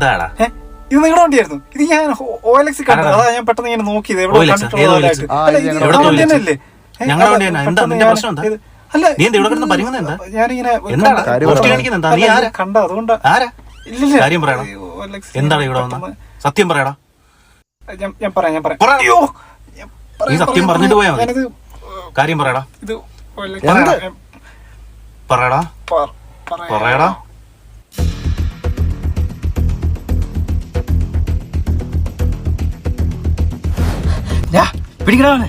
എന്താടാ ഇത് നിങ്ങളുടെ വണ്ടിയായിരുന്നു? ഇത് ഞാൻ OLX കണ്ടത്, അതാ ഞാൻ പെട്ടെന്ന് ഇങ്ങനെ നോക്കിയത്. ഞങ്ങളുടെ വണ്ടി തന്നെ. എന്താ നിന്റെ പ്രശ്നം? എന്താ അല്ല നീ എന്താ ഇവിടെ കിടന്ന് പരിങ്ങുന്നത്? എന്താ ഞാനിങ്ങനെ കാണിക്കുന്നെന്താ? നീ ആരാ? കണ്ട അതുകൊണ്ട് ആരാ? കാര്യം പറയടാ. എന്താണ് ഇവിടെ വന്ന? സത്യം പറയടാ. ഞാൻ പറയാം. നീ സത്യം പറഞ്ഞിട്ട് പോയാ മതി. കാര്യം പറയടാ. പറയടാ. പറയടാ. പിടിക്കണേ.